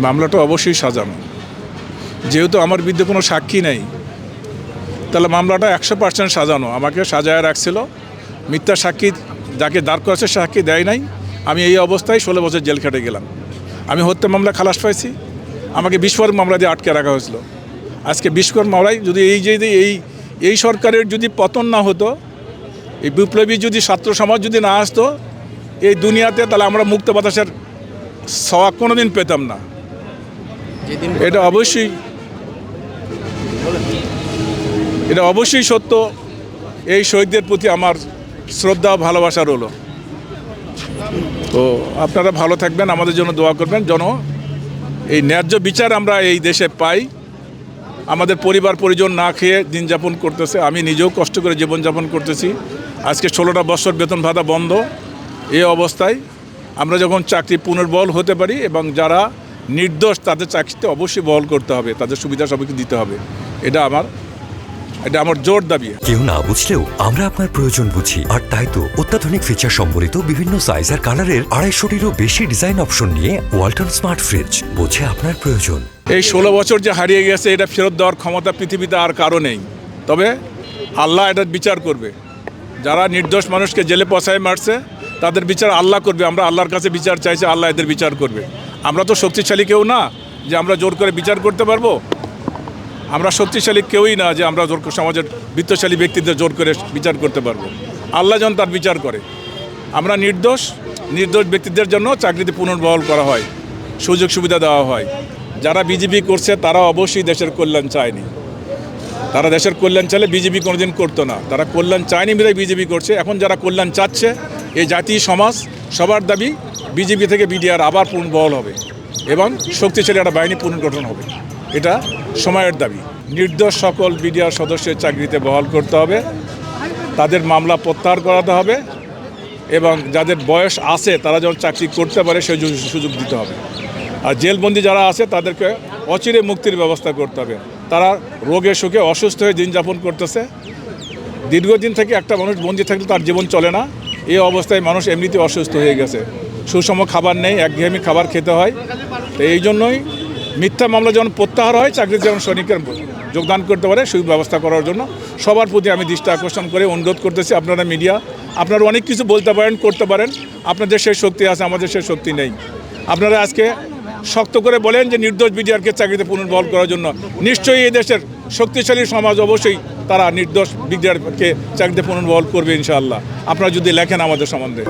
মামলাটা অবশ্যই সাজানো, যেহেতু আমার বিরুদ্ধে কোনো সাক্ষী নেই, তাহলে মামলাটা 100% সাজানো। আমাকে সাজায় রাখছিল, মিথ্যা সাক্ষী যাকে দাঁড় করেছে সাক্ষী দেয় নাই। আমি এই অবস্থায় 16 বছর জেল খেটে গেলাম। আমি হত্যা মামলা খালাস পাইছি, আমাকে বিস্ফোরক মামলা দিয়ে আটকে রাখা হয়েছিল। আজকে বিস্ফোরক মামলায় যদি এই সরকারের যদি পতন না হতো, এই বিপ্লবী যদি ছাত্র সমাজ যদি না আসতো এই দুনিয়াতে, তাহলে আমরা মুক্ত বাতাসের ছোঁয়া কোনোদিন পেতাম না। এটা অবশ্যই সত্য। এই শহীদদের প্রতি আমার শ্রদ্ধা ভালোবাসা রইল। তো আপনারা ভালো থাকবেন, আমাদের জন্য দোয়া করবেন, এই ন্যায্য বিচার আমরা এই দেশে পাই। আমাদের পরিবার পরিজন না খেয়ে দিন যাপন করতেছে, আমি নিজেও কষ্ট করে জীবনযাপন করতেছি। আজকে 16টা বছর বেতন ভাতা বন্ধ। এই অবস্থায় আমরা যখন চাকরি পুনর্বহাল হতে পারি এবং যারা নির্দোষ তাদের চাকরিতে অবশ্যই বহাল করতে হবে, তাদের সুবিধা সবাইকে দিতে হবে। এটা আমার জোর দাবি। কেউ না বুঝলেও আমরা আপনার প্রয়োজন বুঝি, আর তাই তো অত্যাধুনিক ফিচার সম্বলিত বিভিন্ন সাইজ আর কালারের 250-টিরও বেশি ডিজাইন অপশন নিয়ে ওয়ালটন স্মার্ট ফ্রিজ বোঝে আপনার প্রয়োজন। এই 16 বছর যে হারিয়ে গেছে, এটা ফেরত দেওয়ার ক্ষমতা পৃথিবীতে আর কারো নেই। তবে আল্লাহ এটার বিচার করবে। যারা নির্দোষ মানুষকে জেলে পচায় মারছে তাদের বিচার আল্লাহ করবে। আমরা আল্লাহর কাছে বিচার চাইছি, আল্লাহ এদের বিচার করবে। আমরা তো শক্তিশালী কেউ না যে আমরা জোর করে বিচার করতে পারবো। আমরা শক্তিশালী কেউই না যে আমরা সমাজের বিত্তশালী ব্যক্তিদের জোর করে বিচার করতে পারবো। আল্লাহ যেন তার বিচার করে। আমরা নির্দোষ ব্যক্তিদের জন্য চাকরিতে পুনর্বহাল করা হয়, সুযোগ সুবিধা দেওয়া হয়। যারা বিজেপি করছে তারা অবশ্যই দেশের কল্যাণ চায়নি। তারা দেশের কল্যাণ চাইলে বিজেপি কোনোদিন করতো না। তারা কল্যাণ চায়নি বিধায় বিজেপি করছে। এখন যারা কল্যাণ চাচ্ছে, এই জাতি সমাজ সবার দাবি বিজেপি থেকে বিডিআর আবার পুনর্বহাল হবে এবং শক্তিশালী একটা বাহিনী পুনর্গঠন হবে। এটা সময়ের দাবি। নির্দোষ সকল বিডিআর সদস্যের চাকরিতে বহাল করতে হবে, তাদের মামলা প্রত্যাহার করাতে হবে এবং যাদের বয়স আছে তারা যখন চাকরি করতে পারে সেই সুযোগ দিতে হবে। আর জেলবন্দি যারা আছে তাদেরকে অচিরে মুক্তির ব্যবস্থা করতে হবে। তারা রোগে শোকে অসুস্থ হয়ে দিন যাপন করতেছে। দীর্ঘদিন থেকে একটা মানুষ বন্দি থাকলে তার জীবন চলে না। এই অবস্থায় মানুষ এমনিতে অসুস্থ হয়ে গেছে, সুষম খাবার নেই, একঘেয়েমি খাবার খেতে হয়। তো এই জন্যই মিথ্যা মামলা যেমন প্রত্যাহার হয়, চাকরিতে যেমন সৈনিকের যোগদান করতে পারে সেই ব্যবস্থা করার জন্য সবার প্রতি আমি দৃষ্টি আকর্ষণ করে অনুরোধ করতেছি। আপনারা মিডিয়া, আপনারা অনেক কিছু বলতে পারেন, করতে পারেন, আপনাদের সেই শক্তি আছে, আমাদের সেই শক্তি নেই। আপনারা আজকে শক্ত করে বলেন যে নির্দোষ বিডিআরকে চাকরিতে পুনর্বহাল করার জন্য। নিশ্চয়ই এই দেশের শক্তিশালী সমাজ অবশ্যই তারা নির্দোষ বিডিআরকে চাকরিতে পুনর্বহাল করবে ইনশাআল্লাহ, আপনারা যদি লেখেন আমাদের সম্বন্ধে।